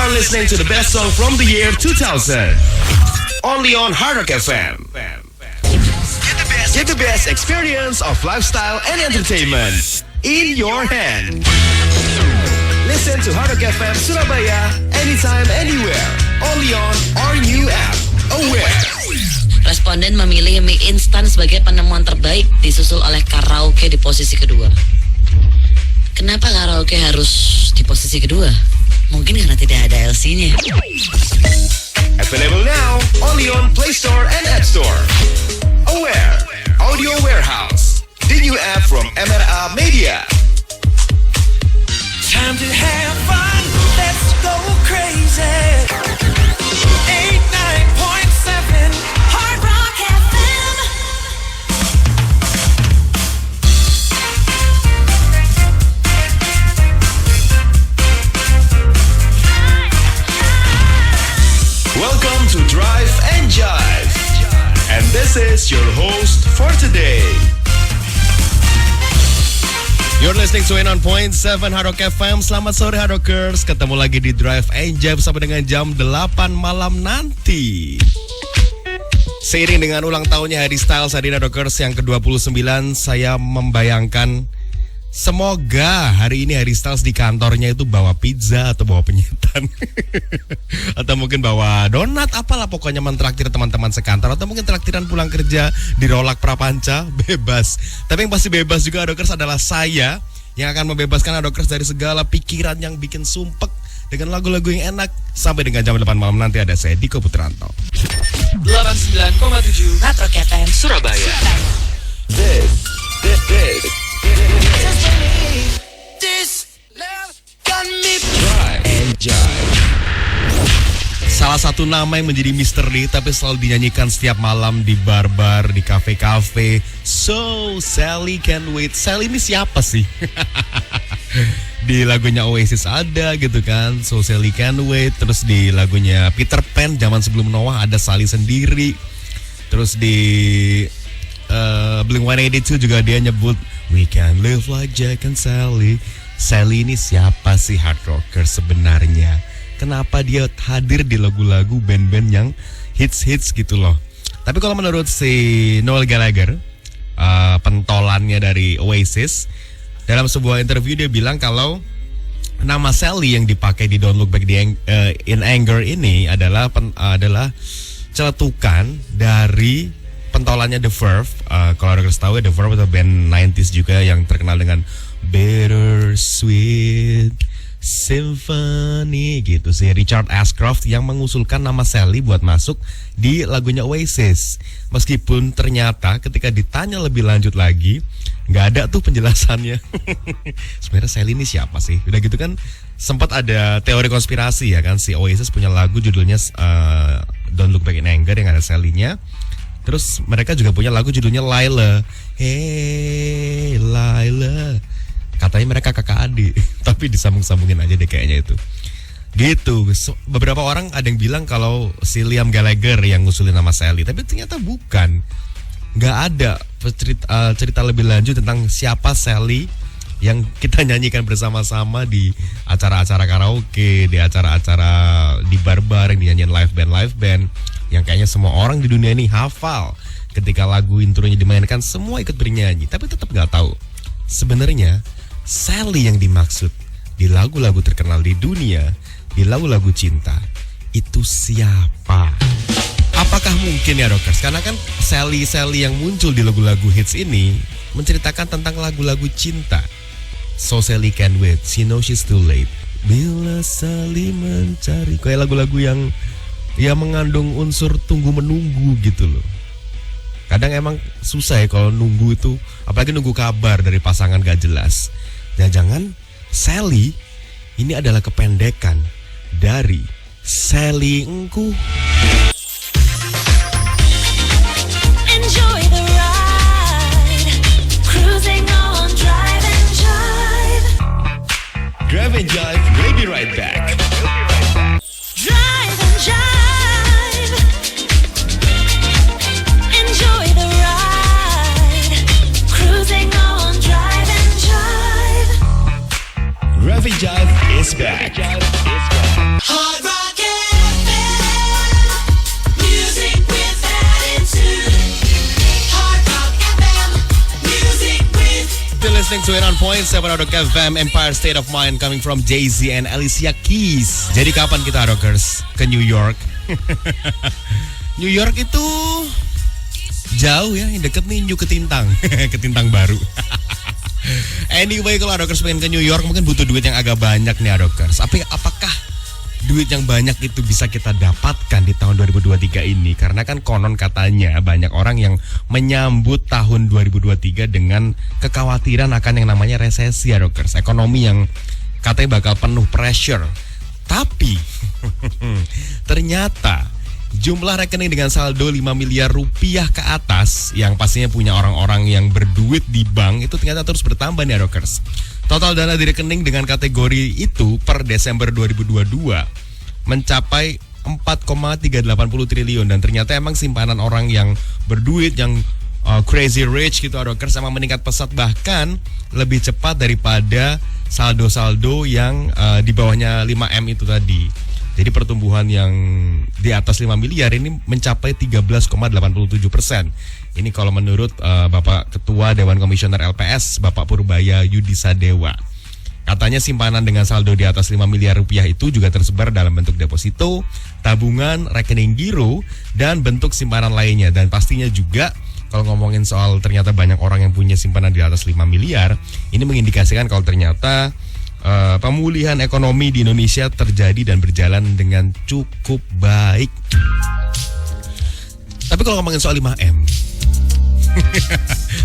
are listening to the best song from the year 2000. Only on Hard Rock FM. Get the best experience of lifestyle and entertainment in your hand. Listen to Hard Rock FM Surabaya anytime, anywhere. Only on our new app, Aware. Responden memilih mie instan sebagai penemuan terbaik, disusul oleh karaoke di posisi kedua. Kenapa karaoke harus di posisi kedua? Mungkin karena tidak ada LC-nya. Available now, only on Play Store and App Store. Aware, Audio Warehouse, the new app from MRA Media. Time to have fun, let's go crazy. 89.7 Hard Rock FM. Welcome to Drive and Jive. And this is your host for today. You're listening to 89.7 Hard Rock FM. Selamat sore Hard Rockers. Ketemu lagi di Drive and Jive sampai dengan jam 8 malam nanti. Seiring dengan ulang tahunnya Harry Styles hari ini Hard Rockers yang ke-29, saya membayangkan semoga hari ini Harry Styles di kantornya itu bawa pizza atau bawa penyetan atau mungkin bawa donat, apalah pokoknya mentraktir teman-teman sekantor, atau mungkin traktiran pulang kerja di Rolak Prapanca, bebas. Tapi yang pasti bebas juga Adokers adalah saya yang akan membebaskan Adokers dari segala pikiran yang bikin sumpek dengan lagu-lagu yang enak. Sampai dengan jam 8 malam nanti ada saya Diko Putranto. 89,7 Hard Rock FM Surabaya. This love got me. Drive and Jive. Salah satu nama yang menjadi misteri tapi selalu dinyanyikan setiap malam di bar-bar, di kafe-kafe. So, Sally Can't Wait. Sally ini siapa sih? Di lagunya Oasis ada gitu kan, So Sally Can't Wait. Terus di lagunya Peter Pan zaman sebelum Noah ada Sally sendiri. Terus di Blink-182 juga dia nyebut We Can Live Like Jack and Sally. Sally ini siapa sih Hard Rocker sebenarnya? Kenapa dia hadir di lagu-lagu band-band yang hits-hits gitu loh? Tapi kalau menurut si Noel Gallagher, pentolannya dari Oasis, dalam sebuah interview dia bilang kalau nama Sally yang dipakai di Don't Look Back in Anger ini adalah celetukan dari pentolannya The Verve. Kalau harus tahu The Verve itu band 90s juga yang terkenal dengan Bittersweet Symphony gitu. Si Richard Ashcroft yang mengusulkan nama Sally buat masuk di lagunya Oasis. Meskipun ternyata ketika ditanya lebih lanjut lagi, nggak ada tuh penjelasannya. Sebenarnya Sally ini siapa sih? Udah gitu kan sempat ada teori konspirasi ya kan, si Oasis punya lagu judulnya Don't Look Back in Anger yang ada Sally-nya. Terus mereka juga punya lagu judulnya Laila. Hey Laila. Katanya mereka kakak adik, tapi disambung-sambungin aja deh kayaknya itu. Gitu. Beberapa orang ada yang bilang kalau si Liam Gallagher yang ngusulin nama Sally, tapi ternyata bukan. Nggak ada cerita lebih lanjut tentang siapa Sally yang kita nyanyikan bersama-sama di acara-acara karaoke, di acara-acara di bar-bar yang dinyanyiin live band yang kayaknya semua orang di dunia ini hafal. Ketika lagu intronya dimainkan semua ikut bernyanyi, tapi tetap nggak tahu sebenarnya Sally yang dimaksud di lagu-lagu terkenal di dunia, di lagu-lagu cinta itu siapa? Apakah mungkin ya Rockers? Karena kan Sally yang muncul di lagu-lagu hits ini menceritakan tentang lagu-lagu cinta. So Sally Can't Wait, She Knows She's Too Late, Bila Sally Mencari, kayak lagu-lagu yang ya mengandung unsur tunggu-menunggu gitu loh. Kadang emang susah ya kalau nunggu itu, apalagi nunggu kabar dari pasangan gak jelas. Jangan-jangan Sally ini adalah kependekan dari Sally Engku. Enjoy the ride, cruising on Drive and Jive. Drive and Jive, we'll be right back. Drive and Jive. Enjoy the ride, cruising on Drive and Jive. Drive and Jive is back. Hard listening to it on point 7 Rock FM Empire State of Mind coming from Jay-Z and Alicia Keys. Jadi kapan kita Rockers ke New York? New York itu jauh ya, yang deket nih New Ketintang. Ketintang baru. Anyway, kalau Rockers pengen ke New York mungkin butuh duit yang agak banyak nih Rockers. Apakah duit yang banyak itu bisa kita dapatkan di tahun 2023 ini? Karena kan konon katanya banyak orang yang menyambut tahun 2023 dengan kekhawatiran akan yang namanya resesi ya Rockers. Ekonomi yang katanya bakal penuh pressure. Tapi ternyata jumlah rekening dengan saldo 5 miliar rupiah ke atas yang pastinya punya orang-orang yang berduit di bank itu ternyata terus bertambah nih Rockers. Total dana di rekening dengan kategori itu per Desember 2022 mencapai 4,380 triliun dan ternyata emang simpanan orang yang berduit yang crazy rich gitu Rockers emang meningkat pesat, bahkan lebih cepat daripada saldo-saldo yang di bawahnya 5M itu tadi. Jadi pertumbuhan yang di atas 5 miliar ini mencapai 13,87%. Ini kalau menurut Bapak Ketua Dewan Komisioner LPS, Bapak Purbaya Yudisadewa. Katanya simpanan dengan saldo di atas 5 miliar rupiah itu juga tersebar dalam bentuk deposito, tabungan, rekening giro, dan bentuk simpanan lainnya. Dan pastinya juga kalau ngomongin soal ternyata banyak orang yang punya simpanan di atas 5 miliar, ini mengindikasikan kalau ternyata pemulihan ekonomi di Indonesia terjadi dan berjalan dengan cukup baik. Tapi kalau ngomongin soal 5M,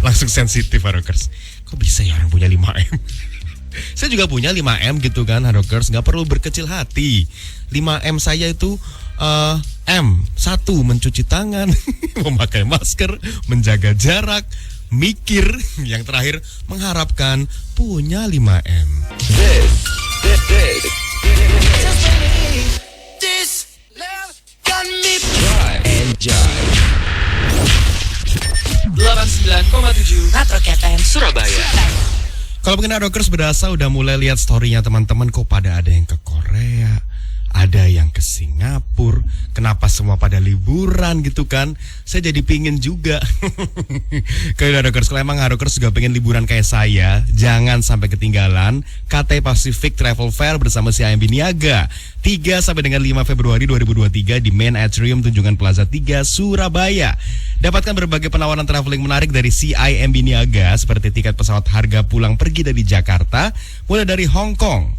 langsung sensitif Rockers. Kok bisa ya orang punya 5M? Saya juga punya 5M gitu kan Rockers, nggak perlu berkecil hati. 5M saya itu M, 1 mencuci tangan, memakai masker, menjaga jarak, mikir, yang terakhir mengharapkan punya 5M. This love got me. Enjoy 89,7 Metro FM Surabaya. Kalau mungkin Rockers berasa udah mulai lihat story-nya teman-teman, kok pada ada yang ke Korea, ada yang ke Singapura, kenapa semua pada liburan gitu kan? Saya jadi pingin juga. Kayak Rockers, kalau emang Rockers juga pengen liburan kayak saya, jangan sampai ketinggalan KT Pacific Travel Fair bersama CIMB Niaga 3 sampai dengan 5 Februari 2023 di Main Atrium Tunjungan Plaza 3 Surabaya. Dapatkan berbagai penawaran traveling menarik dari CIMB Niaga seperti tiket pesawat harga pulang pergi dari Jakarta mulai dari Hong Kong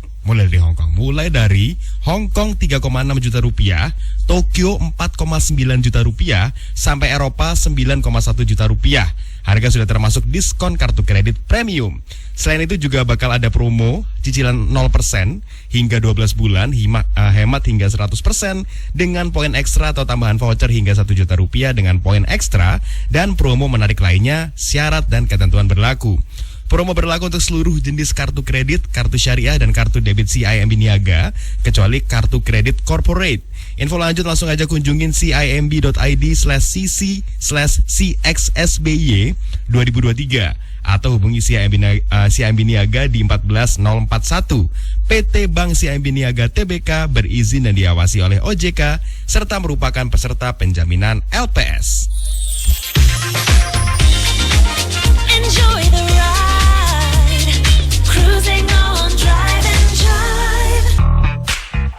3,6 juta rupiah, Tokyo 4,9 juta rupiah, sampai Eropa 9,1 juta rupiah. Harga sudah termasuk diskon kartu kredit premium. Selain itu juga bakal ada promo cicilan 0% hingga 12 bulan, hemat hingga 100% dengan poin ekstra atau tambahan voucher hingga 1 juta rupiah dengan poin ekstra, dan promo menarik lainnya, syarat dan ketentuan berlaku. Promo berlaku untuk seluruh jenis kartu kredit, kartu syariah, dan kartu debit CIMB Niaga, kecuali kartu kredit corporate. Info lanjut langsung aja kunjungin cimb.id/cc/cxsby 2023 atau hubungi CIMB Niaga di 14041. PT Bank CIMB Niaga Tbk berizin dan diawasi oleh OJK serta merupakan peserta penjaminan LPS. Enjoy the ride. Cruising on Drive and Jive.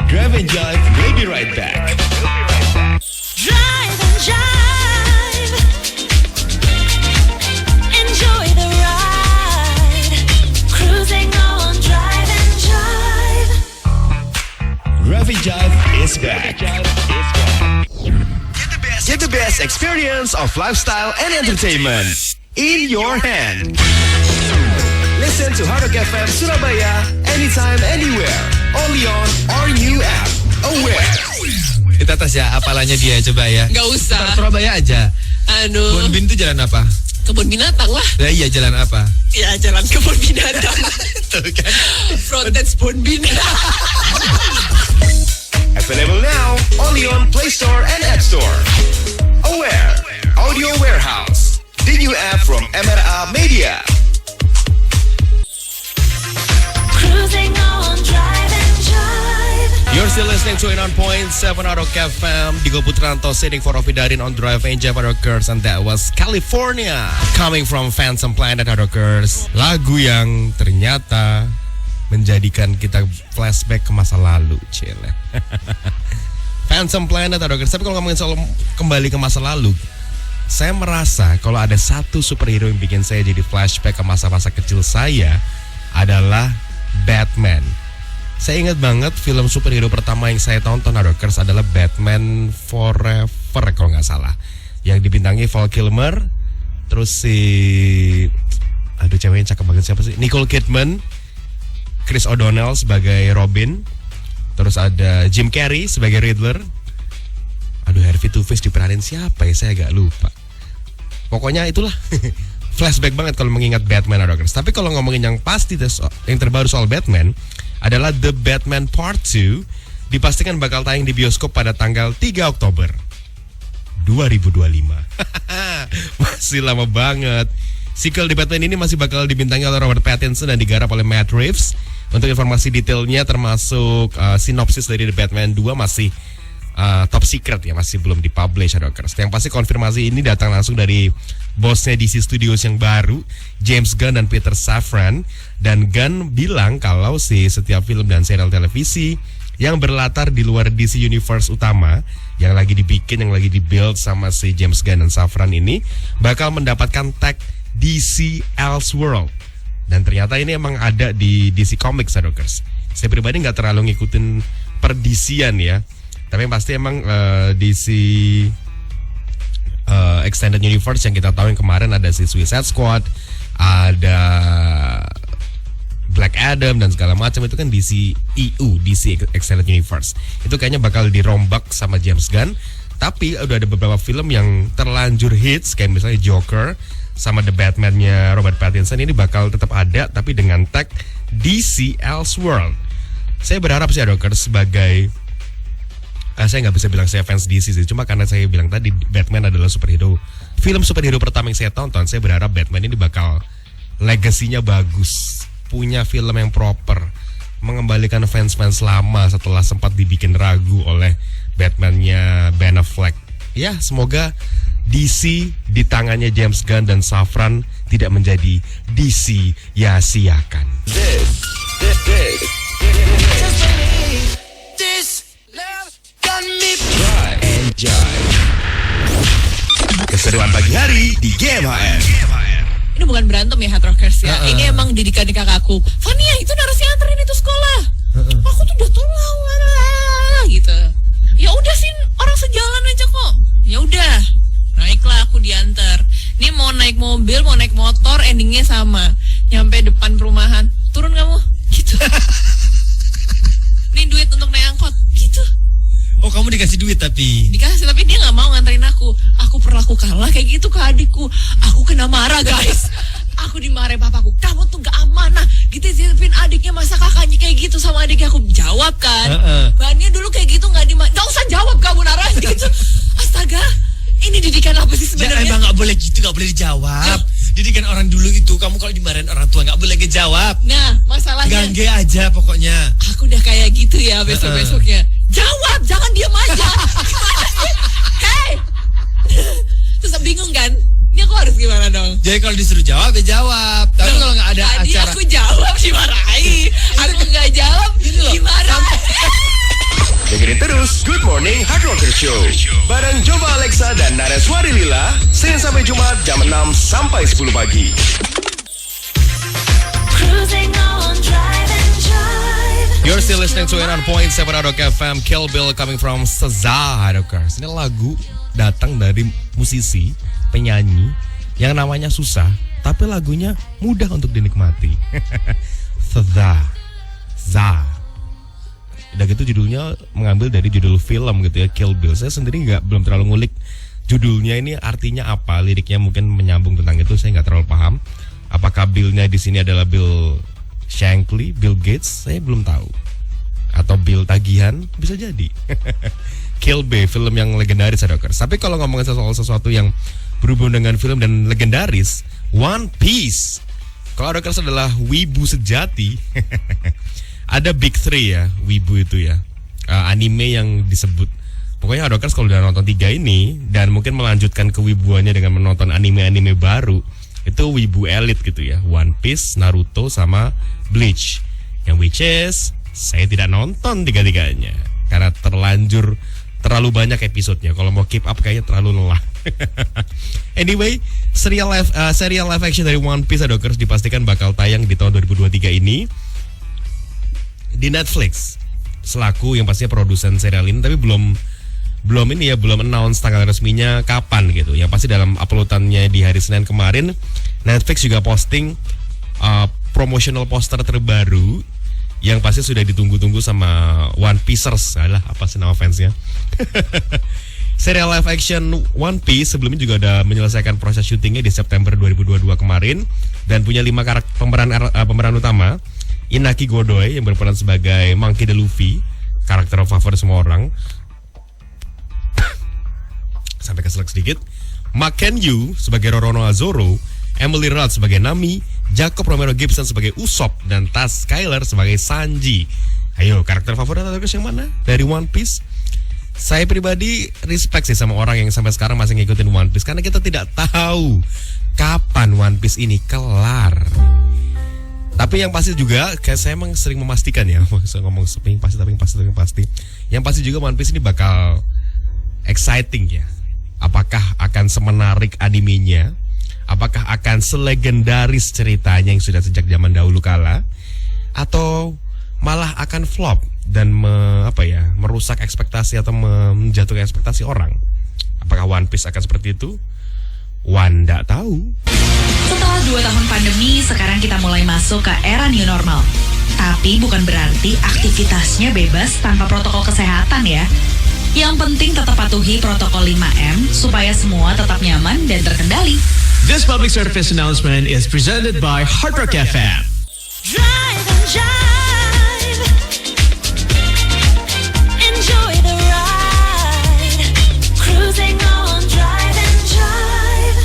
Drive and Jive, we'll be right back. Drive and Jive. Enjoy the ride. Cruising on Drive and Jive. Drive and Jive is back. Get the best experience of lifestyle and entertainment in your hand. Listen to Hard Rock FM Surabaya anytime, anywhere. Only on our new app, Aware. Kita tes ya apalannya dia coba ya. Gak usah. Surabaya aja. Bonbin Bonbin itu jalan apa? kebun binatang lah. Ya iya jalan apa? Ya jalan kebun binatang. Tuh kan. Frontage Bonbin. Available now only on Play Store and App Store. Aware Audio Warehouse, the new app from MRA Media. Cruising on Drive and Jive. You're still listening to 89.7 Hard Rock FM. Digo Putranto sitting for Rofi Darin on Drive Angel Hard Rockers. And that was California coming from Phantom Planet Hard Rockers. Lagu yang ternyata menjadikan kita flashback ke masa lalu, cile. Phantom Planet Hard Rockers. Tapi kalau ngomongin soal kembali ke masa lalu, saya merasa kalau ada satu superhero yang bikin saya jadi flashback ke masa-masa kecil saya adalah Batman. Saya ingat banget film superhero pertama yang saya tonton Rockers adalah Batman Forever kalau nggak salah, yang dibintangi Val Kilmer, terus cewek yang cakep banget siapa sih? Nicole Kidman, Chris O'Donnell sebagai Robin, terus ada Jim Carrey sebagai Riddler. Harvey Two-Face diperanin siapa ya? Saya agak lupa. Pokoknya itulah flashback banget kalau mengingat Batman Rockers. Tapi kalau ngomongin yang pasti yang terbaru soal Batman adalah The Batman Part 2, dipastikan bakal tayang di bioskop pada tanggal 3 Oktober 2025. Masih lama banget. Sequel di Batman ini masih bakal dibintangi oleh Robert Pattinson dan digarap oleh Matt Reeves. Untuk informasi detailnya termasuk sinopsis dari The Batman 2 masih top secret ya, masih belum dipublish Rockers. Yang pasti konfirmasi ini datang langsung dari bosnya DC Studios yang baru, James Gunn dan Peter Safran. Dan Gunn bilang kalau setiap film dan serial televisi yang berlatar di luar DC Universe utama yang lagi dibikin, yang lagi dibuild sama si James Gunn dan Safran ini bakal mendapatkan tag DC Elseworld. Dan ternyata ini emang ada di DC Comics Rockers. Saya pribadi nggak terlalu ngikutin per DC-an ya, tapi pasti emang DC Extended Universe yang kita tahu yang kemarin ada si Suicide Squad, ada Black Adam dan segala macam, itu kan DC EU, DC Extended Universe. Itu kayaknya bakal dirombak sama James Gunn. Tapi udah ada beberapa film yang terlanjur hits kayak misalnya Joker sama The Batman-nya Robert Pattinson ini bakal tetap ada tapi dengan tag DC Elseworld. Saya berharap sih Rockers sebagai saya nggak bisa bilang saya fans DC sih, cuma karena saya bilang tadi Batman adalah film superhero pertama yang saya tonton. Saya berharap Batman ini bakal legasinya bagus, punya film yang proper, mengembalikan fans-fans lama setelah sempat dibikin ragu oleh Batman-nya Ben Affleck. Ya, semoga DC di tangannya James Gunn dan Safran tidak menjadi DC ya siakan. Keseruan pagi hari di GMHN. Ini bukan berantem ya Hard Rockers ya. Ini emang didikan di kakakku. Fania itu narasi anterin itu sekolah. Aku tuh udah tolong gitu. Ya udah sih orang sejalan aja kok. Ya udah. Naiklah aku diantar. Ini mau naik mobil, mau naik motor, endingnya sama. Nyampe depan perumahan. Turun kamu. Gitu. Ini duit untuk naik angkot. Gitu. Oh, kamu dikasih duit tapi Dikasih, tapi dia gak mau nganterin aku. Aku perlakukanlah kayak gitu ke adikku. Aku kena marah guys. Aku dimarahin papaku. Kamu tuh gak amanah. Gitu zipin adiknya, masa kakaknya kayak gitu sama adiknya. Aku jawab kan. Bahannya dulu kayak gitu gak usah jawab kamu Nara gitu. Astaga. Ini didikan apa sih sebenarnya? emang gak boleh gitu, gak boleh dijawab. Didikan orang dulu itu, kamu kalau dimarahin orang tua gak boleh ngejawab. Nah masalahnya Gangge aja pokoknya. aku udah kayak gitu ya besok-besoknya. Jawab, jangan diam aja. Gimana sih? Hey. Terus bingung kan? Ini aku harus gimana dong? Jadi kalau disuruh jawab ya jawab. Tapi kalau gak ada Tadi acara aku jawab dimarahin. Aku gak jawab dimarahin. Dengerin terus Good Morning Hard Rocker Show bareng Jova Alexa dan Nareswari Lila, Senin sampai Jumat jam 6 sampai 10 pagi. Cruising on Drive and Jive. You're still listening to 89.7 Hard Rock FM. Kill Bill coming from SZA Rockers. Ini lagu datang dari musisi, penyanyi yang namanya susah, tapi lagunya mudah untuk dinikmati. SZA. Udah gitu judulnya mengambil dari judul film gitu ya, Kill Bill. Saya sendiri belum terlalu ngulik judulnya ini artinya apa, liriknya mungkin menyambung tentang itu, saya nggak terlalu paham. Apakah Bill-nya di sini adalah Bill Shankly, Bill Gates, saya belum tahu. Atau Bill tagihan, bisa jadi. Kill Bill, film yang legendaris Rockers. Tapi kalau ngomongin soal sesuatu yang berhubungan dengan film dan legendaris, One Piece. Kalau Rockers adalah wibu sejati. Ada Big Three ya, wibu itu ya. anime yang disebut. Pokoknya Hadokers kalau udah nonton 3 ini dan mungkin melanjutkan kewibuannya dengan menonton anime-anime baru, itu wibu elit gitu ya. One Piece, Naruto sama Bleach. Yang which is saya tidak nonton 3-tiganya karena terlalu banyak episodenya. Kalau mau keep up kayaknya terlalu lelah. Anyway, serial live action dari One Piece Hadokers dipastikan bakal tayang di tahun 2023 ini di Netflix. Selaku yang pastinya produsen serial ini, tapi belum announce tanggal resminya kapan gitu. Yang pasti dalam uploadannya di hari Senin kemarin, Netflix juga posting promotional poster terbaru yang pasti sudah ditunggu-tunggu sama One Piecers. Alah, apa sih nama fansnya? Serial live action One Piece sebelumnya juga udah menyelesaikan proses syutingnya di September 2022 kemarin dan punya 5 karakter pemeran utama. Inaki Godoy yang berperan sebagai Monkey D. Luffy, karakter favorit semua orang. Sampai keselak sedikit. Maken Yu sebagai Roronoa Zoro, Emily Rudd sebagai Nami, Jacob Romero Gibson sebagai Usopp, dan Taz Skyler sebagai Sanji. Ayo, karakter favorit Hadokers yang mana dari One Piece? Saya pribadi respect sih sama orang yang sampai sekarang masih ngikutin One Piece, karena kita tidak tahu kapan One Piece ini kelar. Tapi yang pasti juga, kayak saya emang sering memastikan ya, saya ngomong pasti. Yang pasti juga One Piece ini bakal exciting ya. Apakah akan semenarik animenya? Apakah akan selegendaris ceritanya yang sudah sejak zaman dahulu kala? Atau malah akan flop dan merusak ekspektasi atau menjatuhkan ekspektasi orang? Apakah One Piece akan seperti itu? Wanda tahu. Setelah 2 tahun pandemi, sekarang kita mulai masuk ke era new normal. Tapi bukan berarti aktivitasnya bebas tanpa protokol kesehatan ya. Yang penting tetap patuhi protokol 5M supaya semua tetap nyaman dan terkendali. This public service announcement is presented by Hard Rock FM. Drive and jive. Enjoy the ride. Cruising on Drive and Jive.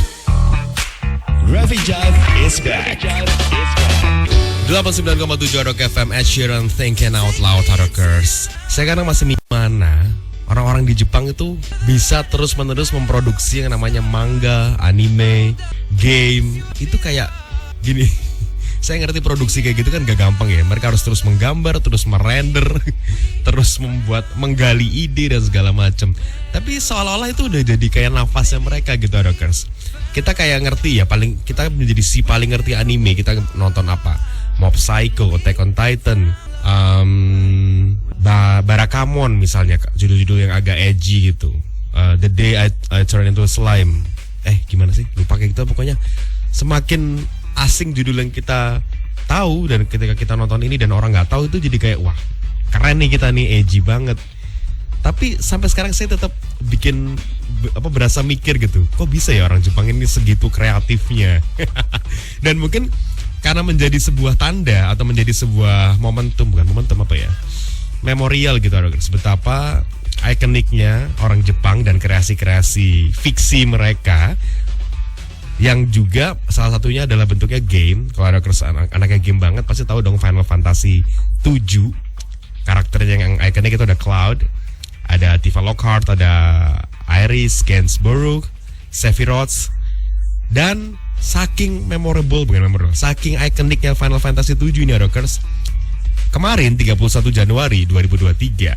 Ravi Jive is back. 89,7 Rock FM, Ed Sheeran, Thinking Out Loud, Hadokers. Saya kadang masih mana orang-orang di Jepang itu bisa terus-menerus memproduksi yang namanya manga, anime, game. Itu kayak gini. Saya ngerti produksi kayak gitu kan gak gampang ya. Mereka harus terus menggambar, terus merender, terus menggali ide dan segala macam. Tapi seolah-olah itu udah jadi kayak nafasnya mereka gitu, Hadokers. Kita kayak ngerti ya, kita menjadi si paling ngerti anime. Kita nonton apa? Mob Psycho, Attack on Titan, Barakamon misalnya, judul-judul yang agak edgy gitu. The Day I Turn Into a Slime. Gimana sih? Lupa kayak gitu pokoknya. Semakin asing judul yang kita tahu dan ketika kita nonton ini dan orang nggak tahu, itu jadi kayak wah keren nih kita nih, edgy banget. Tapi sampai sekarang saya tetap berasa mikir gitu, kok bisa ya orang Jepang ini segitu kreatifnya. Dan mungkin karena menjadi sebuah tanda atau menjadi sebuah memorial gitu, betapa ikoniknya orang Jepang dan kreasi-kreasi fiksi mereka, yang juga salah satunya adalah bentuknya game. Kalau ada anaknya game banget pasti tahu dong Final Fantasy 7. Karakternya yang ikonik itu ada Cloud, ada Tifa Lockhart, ada Iris, Gainsborough, Sephiroth, dan saking saking ikoniknya Final Fantasy 7 ini, Hadokers. Kemarin 31 Januari 2023,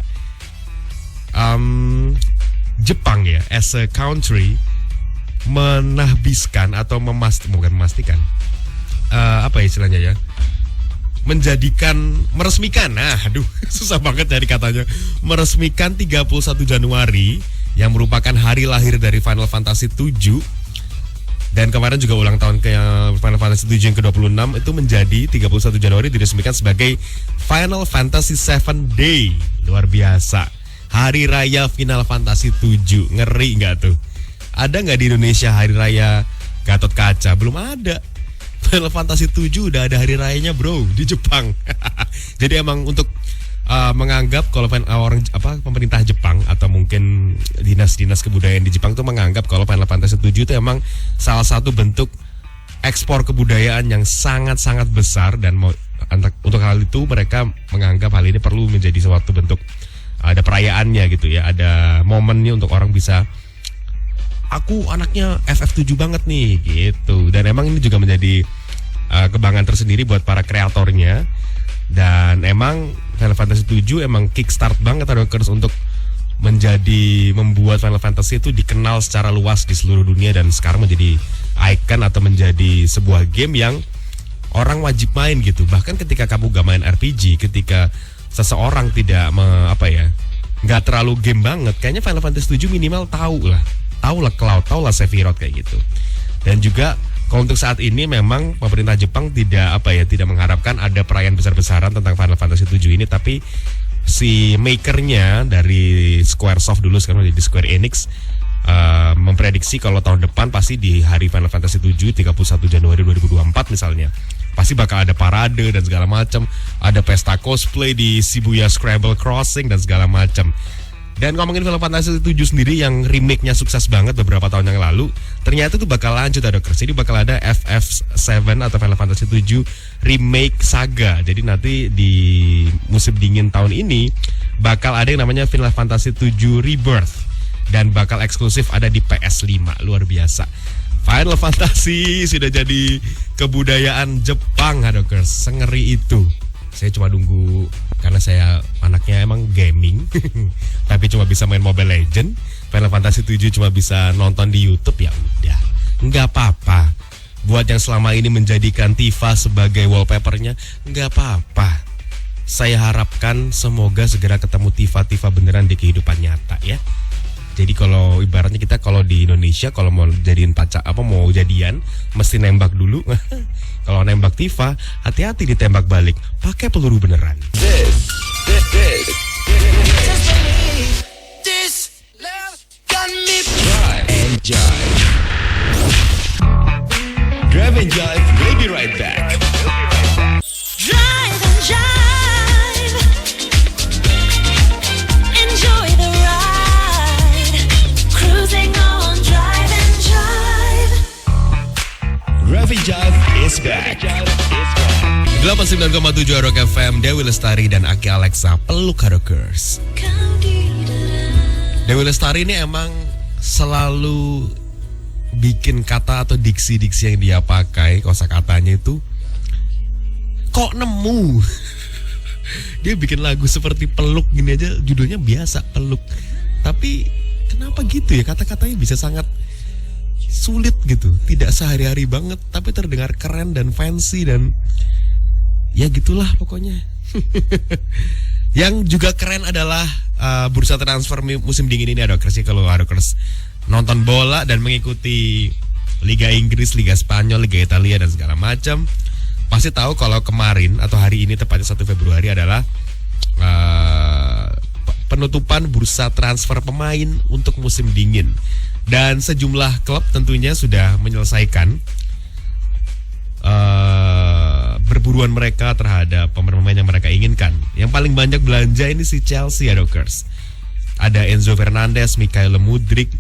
Jepang ya, as a country menahbiskan atau memastikan istilahnya ya, meresmikan, susah banget dari katanya, meresmikan 31 Januari yang merupakan hari lahir dari Final Fantasy 7. Dan kemarin juga ulang tahun ke Final Fantasy 7 yang ke-26 itu menjadi 31 Januari diresmikan sebagai Final Fantasy 7 Day. Luar biasa. Hari Raya Final Fantasy 7. Ngeri nggak tuh? Ada nggak di Indonesia Hari Raya Gatot Kaca? Belum ada. Final Fantasy 7 udah ada hari rayanya bro di Jepang. Jadi emang untuk menganggap kalau pemerintah Jepang atau mungkin dinas-dinas kebudayaan di Jepang tuh menganggap kalau Final Fantasy 7 itu emang salah satu bentuk ekspor kebudayaan yang sangat-sangat besar, dan untuk hal itu mereka menganggap hal ini perlu menjadi suatu bentuk ada perayaannya gitu ya, ada momennya untuk orang bisa, aku anaknya FF7 banget nih gitu. Dan emang ini juga menjadi kebanggaan tersendiri buat para kreatornya. Dan emang Final Fantasy 7 emang kickstart banget Hadokers untuk membuat Final Fantasy itu dikenal secara luas di seluruh dunia, dan sekarang menjadi icon atau menjadi sebuah game yang orang wajib main gitu. Bahkan ketika kamu gak main RPG, ketika seseorang tidak nggak terlalu game banget, kayaknya Final Fantasy 7 minimal tahu lah Cloud, tahu lah Sephiroth kayak gitu. Dan juga kalau untuk saat ini memang pemerintah Jepang tidak mengharapkan ada perayaan besar-besaran tentang Final Fantasy 7 ini, tapi si makernya dari Squaresoft dulu, sekarang jadi Square Enix, memprediksi kalau tahun depan pasti di hari Final Fantasy 7 31 Januari 2024 misalnya, pasti bakal ada parade dan segala macam, ada pesta cosplay di Shibuya Scrabble Crossing dan segala macam. Dan ngomongin Final Fantasy 7 sendiri yang remake-nya sukses banget beberapa tahun yang lalu, ternyata itu bakal lanjut Hadokers. Jadi bakal ada FF7 atau Final Fantasy 7 remake saga. Jadi nanti di musim dingin tahun ini bakal ada yang namanya Final Fantasy 7 Rebirth, dan bakal eksklusif ada di PS5. Luar biasa. Final Fantasy sudah jadi kebudayaan Jepang Hadokers. Sengeri itu. Saya cuma nunggu, karena saya anaknya emang gaming tapi cuma bisa main Mobile Legend. Final Fantasy 7 cuma bisa nonton di YouTube, ya udah, nggak apa-apa. Buat yang selama ini menjadikan Tifa sebagai wallpapernya, nggak apa-apa. Saya harapkan semoga segera ketemu Tifa beneran di kehidupan nyata ya. Jadi kalau ibaratnya kita kalau di Indonesia kalau mau jadiin pacar mau jadian mesti nembak dulu. Kalau nembak Tifa, hati-hati ditembak balik, pakai peluru beneran. This love got me. Drive and Jive. Drive and Jive, we'll be right back. Drive and jive. Enjoy the ride. Cruising on Drive and Jive. Drive and Jive is back. 89,7 Rock FM, Dewi Lestari dan Aki Alexa, peluk Hadokers. Kau di dalam. Dewi Lestari ini emang selalu bikin kata atau diksi-diksi yang dia pakai, kosakatanya itu kok nemu. Dia bikin lagu seperti peluk gini aja, judulnya biasa peluk. Tapi kenapa gitu ya, kata-katanya bisa sangat sulit gitu, tidak sehari-hari banget, tapi terdengar keren dan fancy dan ya gitulah pokoknya. Yang juga keren adalah bursa transfer musim dingin ini Hadokers. Kalau Hadokers nonton bola dan mengikuti Liga Inggris, Liga Spanyol, Liga Italia dan segala macam, pasti tahu kalau kemarin atau hari ini tepatnya 1 Februari adalah penutupan bursa transfer pemain untuk musim dingin. Dan sejumlah klub tentunya sudah menyelesaikan berburuan mereka terhadap pemain-pemain yang mereka inginkan. Yang paling banyak belanja ini si Chelsea Hadokers. Ada Enzo Fernandez, Mikael Mudryk,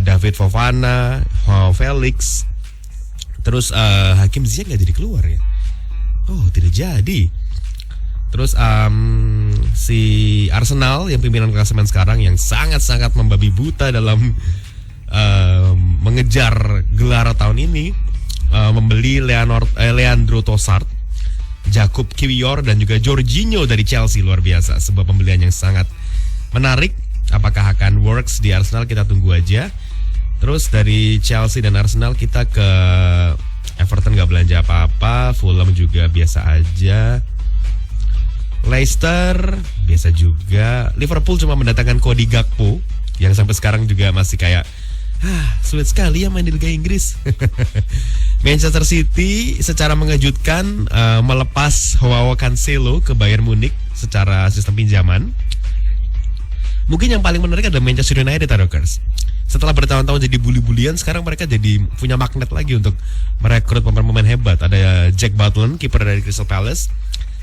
David Fofana, Joao Felix. Terus Hakim Ziyech nggak jadi keluar ya? Oh, tidak jadi. Terus si Arsenal yang pimpinan klasemen sekarang yang sangat-sangat membabi buta dalam mengejar gelar tahun ini, membeli Leandro Trossard, Jakub Kiwior dan juga Jorginho dari Chelsea. Luar biasa, sebuah pembelian yang sangat menarik. Apakah akan works di Arsenal, kita tunggu aja. Terus dari Chelsea dan Arsenal kita ke Everton gak belanja apa-apa, Fulham juga biasa aja, Leicester biasa juga, Liverpool cuma mendatangkan Cody Gakpo yang sampai sekarang juga masih kayak sulit sekali ya main di Liga Inggris. Manchester City secara mengejutkan melepas Joao Cancelo ke Bayern Munich secara sistem pinjaman. Mungkin yang paling menarik adalah Manchester United Hadokers. Setelah bertahun-tahun jadi bully-bulian, sekarang mereka jadi punya magnet lagi untuk merekrut pemain-pemain hebat. Ada Jack Butland, kiper dari Crystal Palace,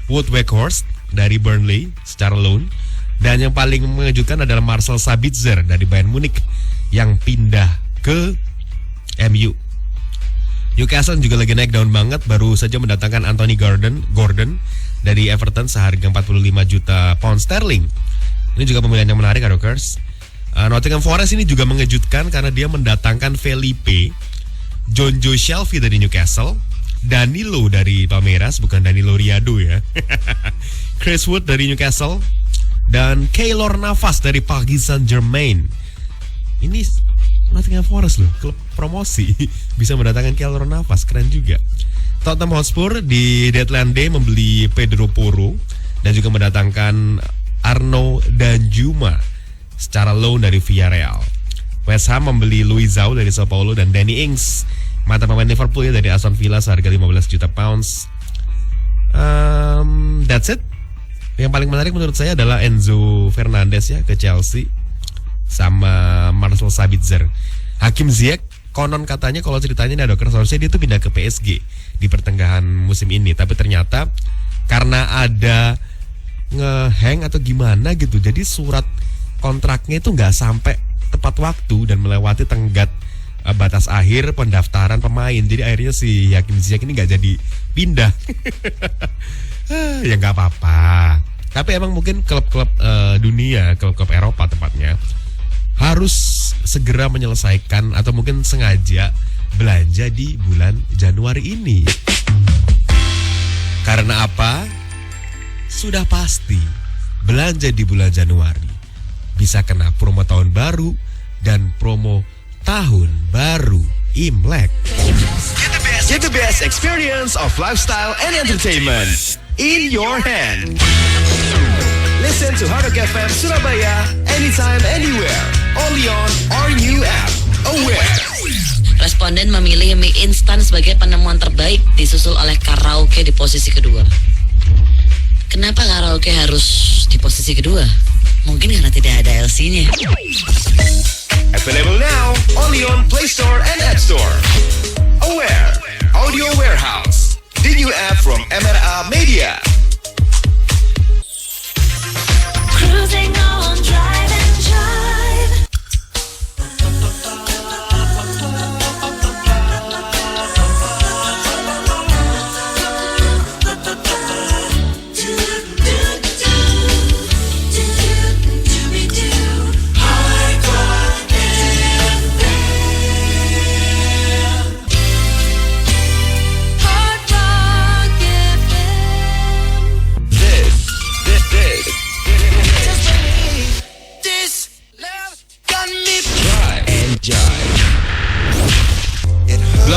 Wout Weghorst dari Burnley secara loan, dan yang paling mengejutkan adalah Marcel Sabitzer dari Bayern Munich yang pindah ke MU. Newcastle juga lagi naik daun banget, baru saja mendatangkan Anthony Gordon dari Everton seharga 45 juta pound sterling. Ini juga pemilihan yang menarik, Adokers. Nottingham Forest ini juga mengejutkan karena dia mendatangkan Felipe, Jonjo Shelvey dari Newcastle, Danilo dari Palmeiras, bukan Danilo Riado ya. Chris Wood dari Newcastle, dan Keylor Navas dari Paris Saint-Germain. Ini Nottingham Forest loh, klub promosi bisa mendatangkan Keylor Navas, keren juga. Tottenham Hotspur di deadline day membeli Pedro Porro dan juga mendatangkan Arno Danjuma secara loan dari Villarreal. West Ham membeli Luizao dari Sao Paulo dan Danny Ings, mantan pemain Liverpool ya, dari Aston Villa seharga 15 juta pounds. That's it. Yang paling menarik menurut saya adalah Enzo Fernandez ya ke Chelsea sama Marcel Sabitzer. Hakim Ziyech konon katanya, kalau ceritanya ini ada seharusnya dia tuh pindah ke PSG di pertengahan musim ini, tapi ternyata karena ada ngehang atau gimana gitu, jadi surat kontraknya itu nggak sampai tepat waktu dan melewati tenggat batas akhir pendaftaran pemain. Jadi akhirnya si Hakim Ziyech ini nggak jadi pindah. Ya nggak apa-apa. Tapi emang mungkin klub-klub dunia, klub-klub Eropa tepatnya, harus segera menyelesaikan atau mungkin sengaja belanja di bulan Januari ini. Karena apa? Sudah pasti belanja di bulan Januari bisa kena promo tahun baru dan promo tahun baru Imlek. Get the best experience of lifestyle and entertainment in your hand. Listen to Hard Rock FM Surabaya anytime, anywhere. Only on our new app, Aware. Responden memilih mie instan sebagai penemuan terbaik, disusul oleh karaoke di posisi kedua. Kenapa karaoke harus di posisi kedua? Mungkin karena tidak ada LC-nya. Available now only on Play Store and App Store. Aware, Audio Warehouse, the new app from MRA Media. Cruising on Drive and Jive.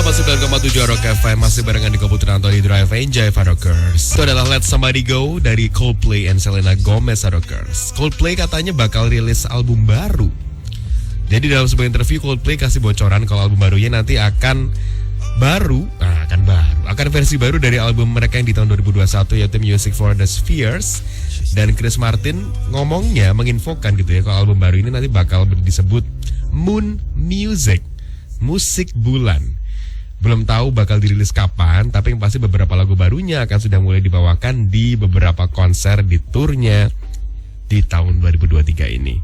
Masih 9,7 Rock FM, masih barengan di komputer Anto di Drive and Jive Rockers. Itu adalah Let Somebody Go dari Coldplay and Selena Gomez Rockers. Coldplay katanya bakal rilis album baru. Jadi dalam sebuah interview Coldplay kasih bocoran kalau album barunya nanti akan versi baru dari album mereka yang di tahun 2021 yaitu Music for the Spheres. Dan Chris Martin ngomongnya menginfokan gitu ya kalau album baru ini nanti bakal disebut Moon Music, musik bulan. Belum tahu bakal dirilis kapan, tapi yang pasti beberapa lagu barunya akan sudah mulai dibawakan di beberapa konser di turnya di tahun 2023 ini.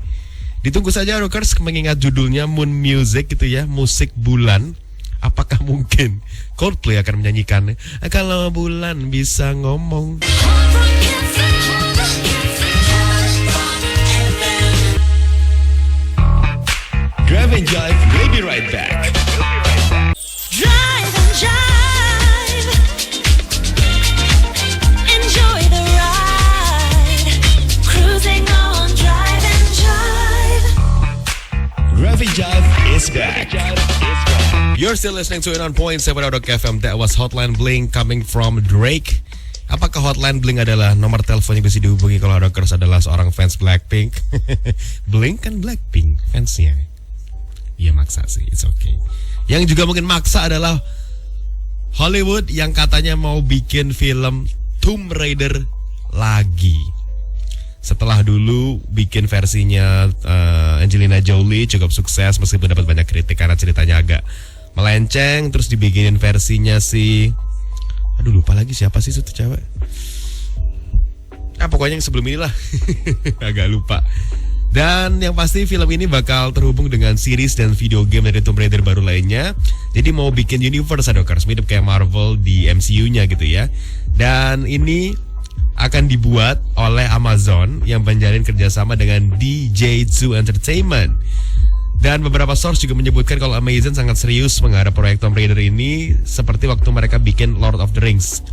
Ditunggu saja Rockers, mengingat judulnya Moon Music gitu ya, musik bulan. Apakah mungkin Coldplay akan menyanyikan Kalau Bulan Bisa Ngomong? Drive and Jive will be right back. Drive and Jive. Enjoy the ride. Cruising on Drive and Jive. Drive and Jive is back. You're still listening to it on Point 7 Rock FM. That was Hotline Bling coming from Drake. Apakah Hotline Bling adalah nomor telepon yang bisa dihubungi kalau Rockers adalah seorang fans Blackpink? Bling kan Blackpink fansnya. Iya maksa sih, it's okay. Yang juga mungkin maksa adalah Hollywood yang katanya mau bikin film Tomb Raider lagi. Setelah dulu bikin versinya Angelina Jolie cukup sukses meskipun dapat banyak kritik karena ceritanya agak melenceng. Terus dibikinin versinya si, aduh lupa lagi siapa sih itu cewek. Pokoknya yang sebelum inilah agak lupa. Dan yang pasti film ini bakal terhubung dengan series dan video game dari Tomb Raider baru lainnya. Jadi mau bikin universe Rockers, mirip kayak Marvel di MCU-nya gitu ya. Dan ini akan dibuat oleh Amazon yang menjalin kerjasama dengan DJ2 Entertainment. Dan beberapa source juga menyebutkan kalau Amazon sangat serius menggarap proyek Tomb Raider ini seperti waktu mereka bikin Lord of the Rings.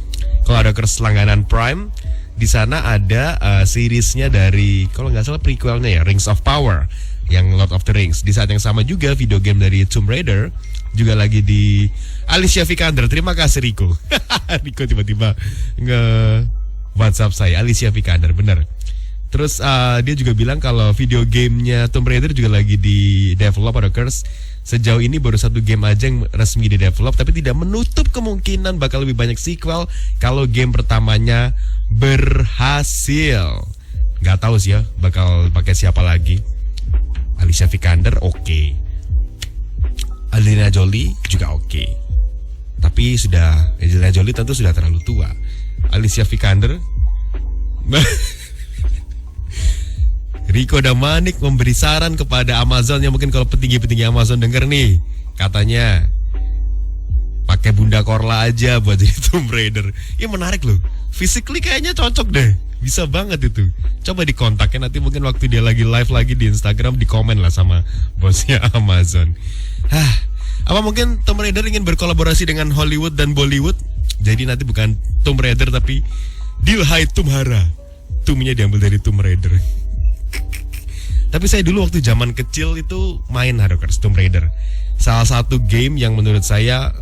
Kalau ada langganan Prime, di sana ada seriesnya dari, kalau nggak salah prequelnya ya, Rings of Power yang Lord of the Rings. Di saat yang sama juga video game dari Tomb Raider juga lagi di Alicia Vikander. Terima kasih Rico. Rico tiba-tiba WhatsApp saya, Alicia Vikander, bener. Terus dia juga bilang kalau video gamenya Tomb Raider juga lagi di develop Rockers. Sejauh ini baru satu game aja yang resmi di develop, tapi tidak menutup kemungkinan bakal lebih banyak sequel kalau game pertamanya berhasil. Gak tahu sih ya bakal pakai siapa lagi. Alicia Vikander oke. Angelina Jolie juga oke. Tapi sudah, Angelina Jolie tentu sudah terlalu tua. Alicia Vikander Rico Damanik memberi saran kepada Amazon, yang mungkin kalau petinggi-petinggi Amazon denger nih, katanya pakai Bunda Korla aja buat jadi Tomb Raider. Ya menarik loh, physically kayaknya cocok deh, bisa banget itu. Coba dikontaknya nanti, mungkin waktu dia lagi live lagi di Instagram, di komen lah sama bosnya Amazon. Apa mungkin Tomb Raider ingin berkolaborasi dengan Hollywood dan Bollywood? Jadi nanti bukan Tomb Raider tapi Dilhai Tumhara. Tumnya diambil dari Tomb Raider. Tapi saya dulu waktu zaman kecil itu main Rockers Tomb Raider. Salah satu game yang menurut saya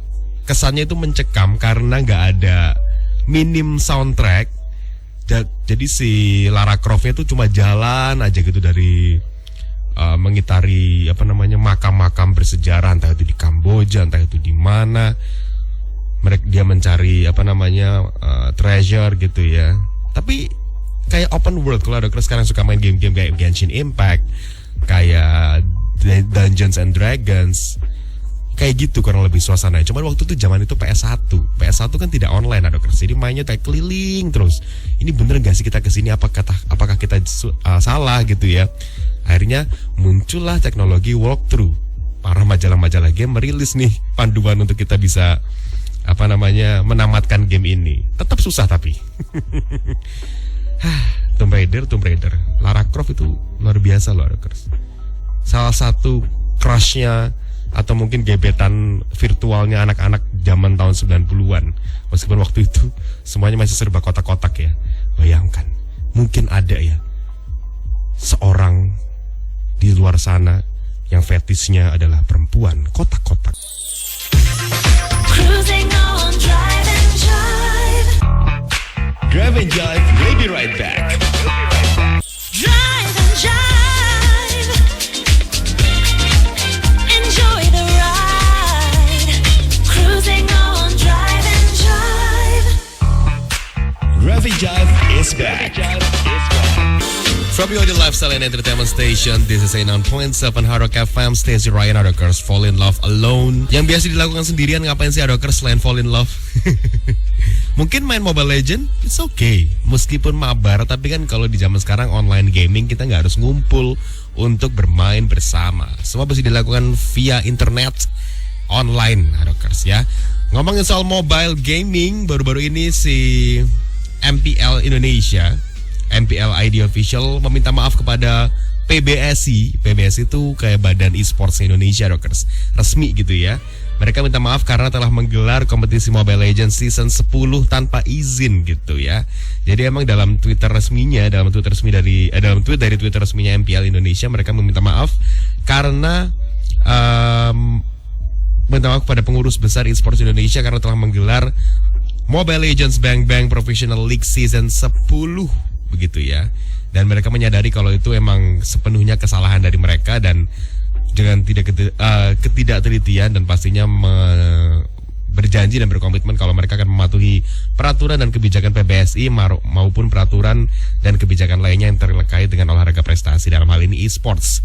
kesannya itu mencekam karena nggak ada minim soundtrack. Jadi si Lara Croft-nya itu cuma jalan aja gitu dari mengitari makam-makam bersejarah, entah itu di Kamboja, entah itu di mana. Dia mencari treasure gitu ya. Tapi kayak open world. Kalau ada sekarang suka main game-game kayak Genshin Impact, kayak Dungeons and Dragons, kayak gitu kurang lebih suasananya. Cuman waktu itu zaman itu PS1 kan tidak online jadi mainnya kayak keliling terus. Ini bener gak sih kita kesini? Apakah kita salah gitu ya? Akhirnya muncullah teknologi walkthrough. Para majalah-majalah game merilis nih panduan untuk kita bisa menamatkan game ini. Tetap susah tapi. Tomb Raider, Lara Croft itu luar biasa loh. Salah satu crushnya atau mungkin gebetan virtualnya anak-anak zaman tahun 90-an. Meskipun waktu itu semuanya masih serba kotak-kotak ya. Bayangkan, mungkin ada ya seorang di luar sana yang fetisnya adalah perempuan kotak-kotak. Cruising on Drive and Jive. Drive and Jive, we'll be right back. Drive and Jive. Enjoy the ride. Cruising on Drive and Jive. Drive and Jive is back. From your lifestyle and entertainment station, this is 89.7 Hard Rock FM. Stacey Ryan Rockers, Fall in Love Alone. Yang biasa dilakukan sendirian, ngapain sih Rockers selain fall in love? Mungkin main Mobile Legend, it's okay. Meskipun mabar, tapi kan kalau di zaman sekarang online gaming, kita nggak harus ngumpul untuk bermain bersama. Semua bisa dilakukan via internet online, Rockers ya. Ngomongin soal mobile gaming, baru-baru ini si MPL Indonesia, MPL ID Official meminta maaf kepada PBSI. PBSI itu kayak Badan E-Sports Indonesia, Rockers. Resmi gitu ya. Mereka minta maaf karena telah menggelar kompetisi Mobile Legends Season 10 tanpa izin gitu ya. Jadi emang dalam Twitter resminya, dalam tweet dari Twitter resminya MPL Indonesia, mereka meminta maaf karena minta maaf kepada pengurus besar E-Sports Indonesia karena telah menggelar Mobile Legends Bang Bang Professional League Season 10 begitu ya. Dan mereka menyadari kalau itu emang sepenuhnya kesalahan dari mereka dan dengan ketidaktelitian dan pastinya berjanji dan berkomitmen kalau mereka akan mematuhi peraturan dan kebijakan PBSI maupun peraturan dan kebijakan lainnya yang terkait dengan olahraga prestasi, dalam hal ini e-sports.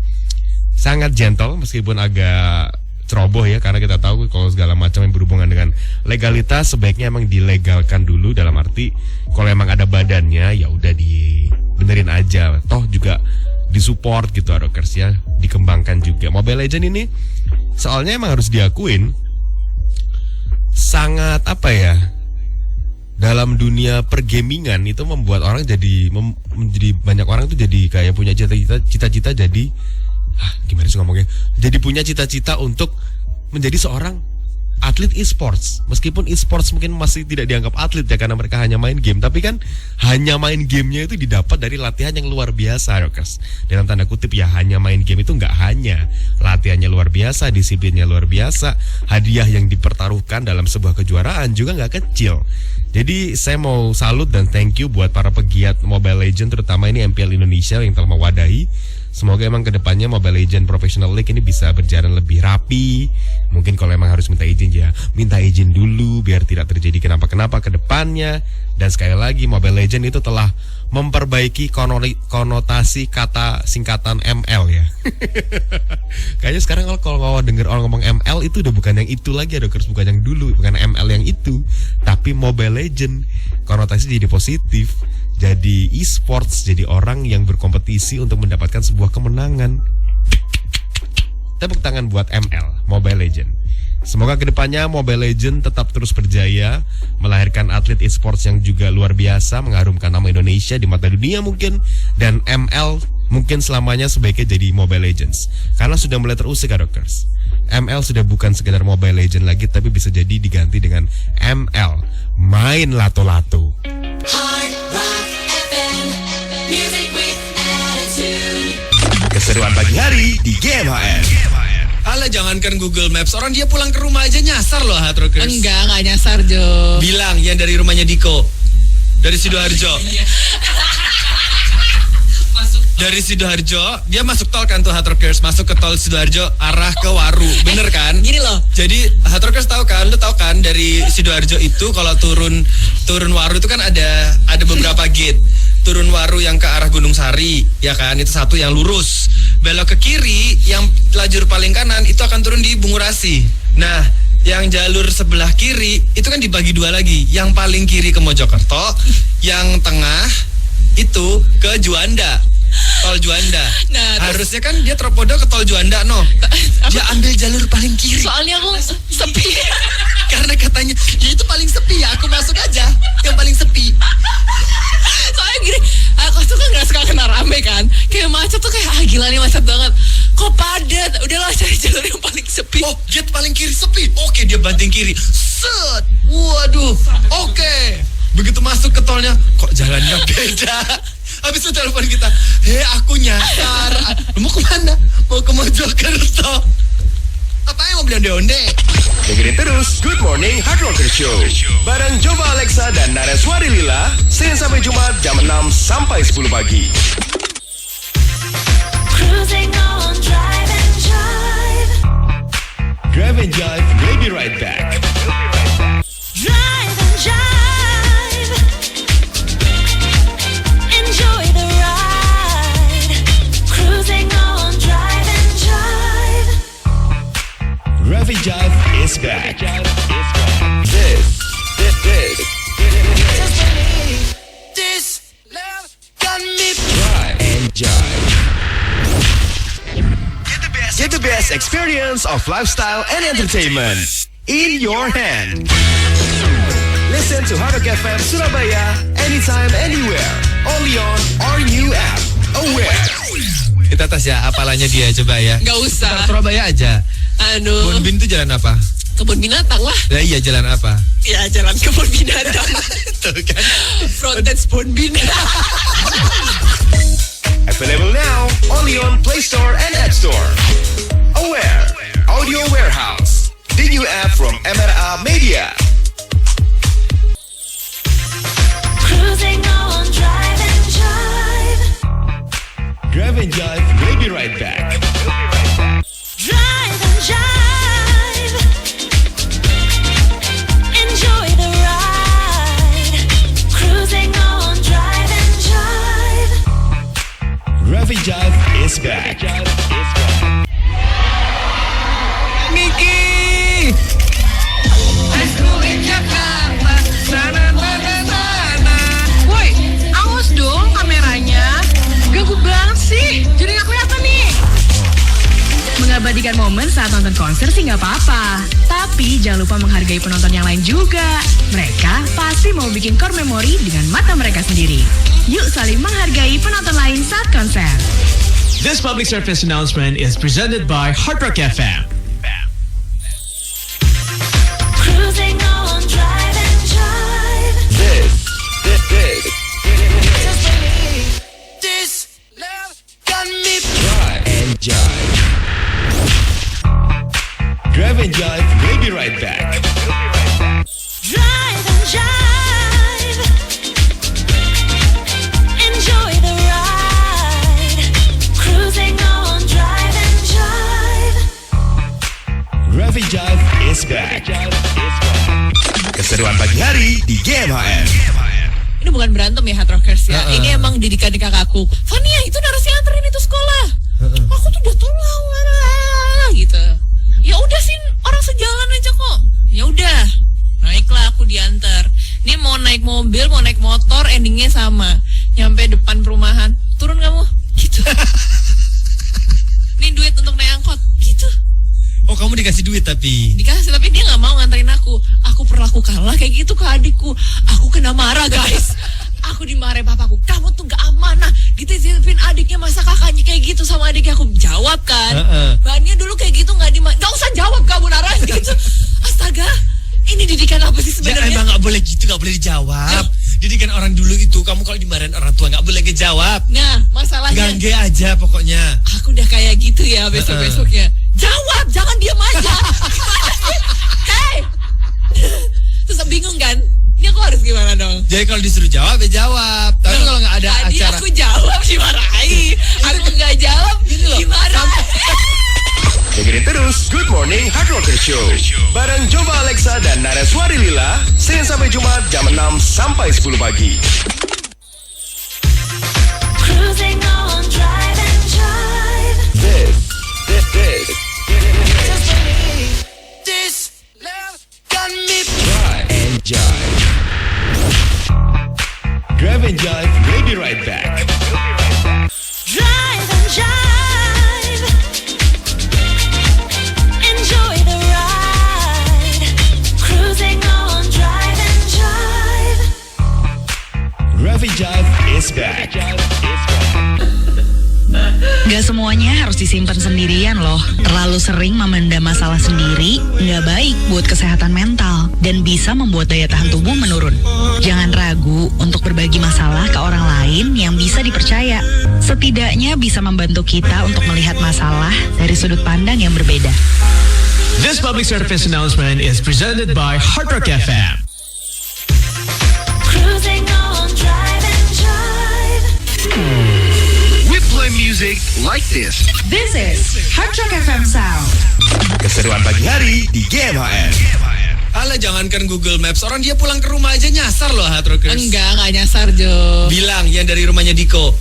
Sangat gentle meskipun agak ceroboh ya, karena kita tahu kalau segala macam yang berhubungan dengan legalitas sebaiknya emang dilegalkan dulu, dalam arti kalau emang ada badannya ya udah dibenerin aja, toh juga disupport gitu Rockers ya, dikembangkan juga. Mobile Legends ini soalnya emang harus diakuin sangat dalam dunia pergamingan itu membuat orang menjadi banyak orang tuh jadi kayak punya cita-cita jadi gimana sih ngomongnya? Jadi punya cita-cita untuk menjadi seorang atlet e-sports. Meskipun e-sports mungkin masih tidak dianggap atlet ya karena mereka hanya main game, tapi kan hanya main gamenya itu didapat dari latihan yang luar biasa, Rockers. Dalam tanda kutip ya, hanya main game itu nggak hanya latihannya luar biasa, disiplinnya luar biasa, hadiah yang dipertaruhkan dalam sebuah kejuaraan juga nggak kecil. Jadi saya mau salut dan thank you buat para pegiat Mobile Legends, terutama ini MPL Indonesia yang telah mewadahi. Semoga emang kedepannya Mobile Legends Professional League ini bisa berjalan lebih rapi. Mungkin kalau emang harus minta izin ya, minta izin dulu biar tidak terjadi kenapa-kenapa ke depannya. Dan sekali lagi Mobile Legends itu telah memperbaiki konotasi kata singkatan ML ya. Kayaknya sekarang kalau denger orang ngomong ML itu udah bukan yang itu lagi, bukan yang dulu, bukan ML yang itu, tapi Mobile Legends konotasi jadi positif. Jadi e-sports, jadi orang yang berkompetisi untuk mendapatkan sebuah kemenangan. Tepuk tangan buat ML, Mobile Legends. Semoga kedepannya Mobile Legends tetap terus berjaya, melahirkan atlet e-sports yang juga luar biasa, mengharumkan nama Indonesia di mata dunia mungkin. Dan ML mungkin selamanya sebaiknya jadi Mobile Legends, karena sudah mulai terusik, Rockers. ML sudah bukan sekedar Mobile Legends lagi, tapi bisa jadi diganti dengan ML, main lato-lato. Keseruan pagi hari di GMHN. Alah, jangankan Google Maps, orang dia pulang ke rumah aja nyasar loh, Hard Rockers. Enggak nyasar, Jo. Bilang yang dari rumahnya Diko, dari Sidoarjo. Dari Sidoarjo, dia masuk tol kan tuh, Hard Rockers, masuk ke tol Sidoarjo arah ke Waru, bener kan? Gini loh. Jadi Hard Rockers tahu kan, lu tahu kan dari Sidoarjo itu kalau turun Waru itu kan ada beberapa gate. Turun Waru yang ke arah Gunung Sari, ya kan? Itu satu yang lurus. Belok ke kiri, yang lajur paling kanan itu akan turun di Bungurasi. Nah, yang jalur sebelah kiri itu kan dibagi dua lagi. Yang paling kiri ke Mojokerto, yang tengah itu ke Juanda. Tol Juanda. Nah, harusnya kan dia terpodo ke tol Juanda, dia ambil jalur paling kiri. Soalnya aku sepi. Karena katanya ya itu paling sepi ya, aku masuk aja yang paling sepi. Soalnya gini, aku tuh kan gak suka kena rame kan. Kayak macet tuh kayak gila nih macet banget. Kok padat? Udahlah cari jalur yang paling sepi. Oh, gate paling kiri sepi. Oke, dia banting kiri. Set. Waduh. Oke. Begitu masuk ke tolnya, kok jalannya beda. Habis itu telepon kita, aku nyasar. Mau kemana? Mau ke Mojokerto. Apa yang mau beli onde-onde? Dengerin terus Good Morning Hard Rocker Show bareng Jova Alexa dan Nareswari Lila, Senin sampai Jumat jam 6 sampai 10 pagi. Cruising on Drive and Jive. Drive and Jive will be right back. Drive and Jive. Enjoy the ride. Cruising on Drive and Jive. Drive and Jive is back. This. Drive and Jive. Get the best experience of lifestyle and entertainment in your hand. Listen to Hard Rock FM Surabaya anytime, anywhere. Only on our new app, Aware. Kita tes ya apalannya dia, coba ya. Gak usah. Surabaya aja. Bonbin Bonbin itu jalan apa? kebun binatang lah. Ya iya, jalan apa? Ya jalan kebun binatang. Tuh kan. Frontage Bonbin. Available now only on Play Store and App Store. Aware Audio Warehouse, the new app from MRA Media. Cruising on Drive and Jive. Drive and Jive will be right back. Drive and Jive. Enjoy the ride. Cruising on Drive and Jive. Drive and Jive is back. Niki. Woi, awas dong kameranya. Ganggu banget sih. Jadi gak kelihatan nih. mengabadikan momen saat nonton konser sih nggak apa-apa. Tapi jangan lupa menghargai penonton yang lain juga. Mereka pasti mau bikin core memory dengan mata mereka sendiri. Yuk saling menghargai penonton lain saat konser. This public service announcement is presented by Hard Rock FM. Cruising on Drive and Jive. This love got me. Drive and Jive. Drive and Jive will be right back. Drive and Jive. Enjoy the ride. Cruising on Drive and Jive. Drive and Jive is back. Keseruan pagi hari di GMHM. Ini bukan berantem ya Hard Rockers ya. Ini emang didikan di kakakku. Fania itu narasi anterin itu sekolah. Aku tuh udah tolong gitu. Ya udah sih orang sejalan aja kok. Ya udah. Naiklah aku diantar. Ini mau naik mobil, mau naik motor, endingnya sama. Nyampe depan perumahan. Turun kamu. Gitu. Ini duit untuk naik angkot. Gitu. Oh, kamu dikasih duit tapi. Dikasih tapi dia nggak mau nganterin aku. Aku perlaku kalah kayak gitu ke adikku. Aku kena marah guys. Aku dimarahin papaku. Kamu tuh gak amanah. Dititipin adiknya masa kakaknya kayak gitu sama adiknya. Aku jawab kan. Bahannya dulu kayak gitu gak usah jawab kamu Nara gitu. Astaga. Ini didikan apa sih Ya sebenarnya? emang gak boleh gitu, gak boleh dijawab. Didikan orang dulu itu, kamu kalau dimarahin orang tua gak boleh ngejawab. Nah masalahnya Gangge aja pokoknya. aku udah kayak gitu ya besok-besoknya. Jawab, jangan diam aja. Gimana sih? Hey. Terus bingung kan? Ini aku harus gimana dong? Jadi kalau disuruh jawab ya jawab. Tapi kalau gak ada Tadi acara aku jawab dimarahin. Aku gak jawab dimarahin. Dengerin terus Good Morning Hard Rocker Show bareng Jova Alexa dan Nareswari Lila, Senin sampai Jumat jam 6 sampai 10 pagi. Cruising on Drive and Jive. This love got me. Drive and Jive. Drive and Jive will be right back. Drive and Jive. Enjoy the ride. Cruising on Drive and Jive. Drive and Jive is back. Gak semuanya harus disimpan sendirian loh. Terlalu sering memendam masalah sendiri gak baik buat kesehatan mental dan bisa membuat daya tahan tubuh menurun. Jangan ragu untuk berbagi masalah ke orang lain yang bisa dipercaya. Setidaknya bisa membantu kita untuk melihat masalah dari sudut pandang yang berbeda. This public service announcement is presented by Hard Rock FM. Cruising on Drive and Jive. We play music like this. This is Hard Rock FM Sound. Keseruan pagi hari di GMHM. Alah jangankan Google Maps, orang dia pulang ke rumah aja nyasar loh Hard Rockers. Enggak nyasar Jo. Bilang yang dari rumahnya Diko,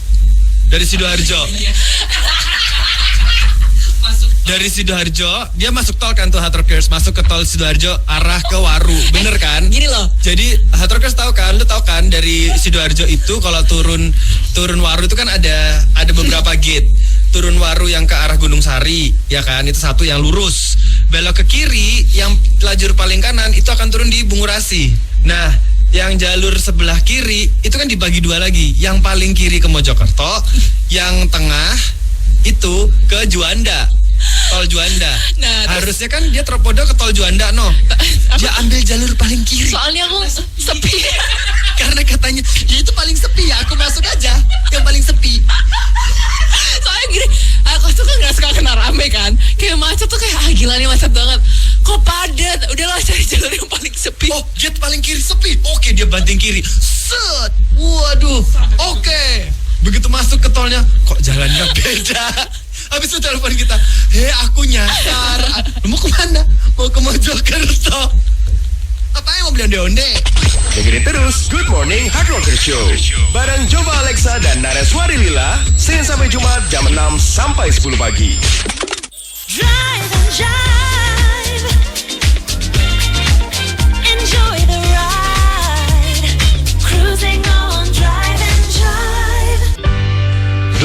dari Sidoarjo. Dari Sidoarjo, dia masuk tol kan tuh Hard Rockers, masuk ke tol Sidoarjo arah ke Waru, bener kan? Gini loh. Jadi Hard Rockers tahu kan, lu tahu kan dari Sidoarjo itu kalau turun Waru itu kan ada beberapa gate. Turun Waru yang ke arah Gunung Sari, ya kan? Itu satu yang lurus. Belok ke kiri, yang lajur paling kanan itu akan turun di Bungurasi. Nah, yang jalur sebelah kiri itu kan dibagi dua lagi. Yang paling kiri ke Mojokerto, yang tengah itu ke Juanda. Tol Juanda. Nah, harusnya kan dia terpodo ke tol Juanda, no. Dia ambil jalur paling kiri. Soalnya aku sepi. Karena katanya, ya itu paling sepi ya, aku masuk aja. Yang paling sepi. Soalnya gini, aku tuh kan gak suka kena rame kan. Kayak macet tuh kayak gila nih macet banget. Kok padat? Udahlah cari jalur yang paling sepi. Oh, gate paling kiri sepi. Oke, dia banting kiri. Set. Waduh. Oke. Begitu masuk ke tolnya, kok jalannya beda. Habis itu telepon kita. Aku nyasar. Mau kemana? Mau ke Mojokerto. Apa yang mau beli onde-onde? Dengerin terus Good Morning Hard Rocker Show bareng Jova Alexa dan Nareswari Lila, Senin sampai Jumat jam 6 sampai 10 pagi. Drive and Jive. Enjoy the ride. Cruising on Drive and Jive.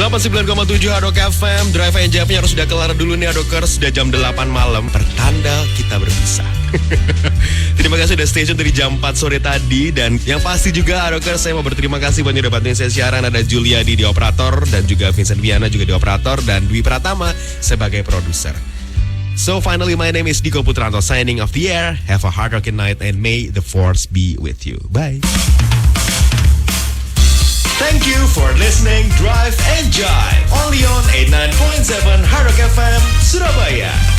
89,7 Hard Rock FM. Drive and Jive-nya harus sudah kelar dulu nih Hardrockers. Sudah jam 8 malam, pertanda kita berpisah. Terima kasih udah stay tune dari jam 4 sore tadi. Dan yang pasti juga Hardrockers, saya mau berterima kasih buat yang udah bantuin saya siaran. Ada Juliadi di operator, dan juga Vincent Viana juga di operator, dan Dwi Pratama sebagai produser. So finally, my name is Diko Putranto signing off the air. Have a hard rockin' night and may the force be with you. Bye. Thank you for listening Drive and Jive. Only on 89.7 Hard Rock FM, Surabaya.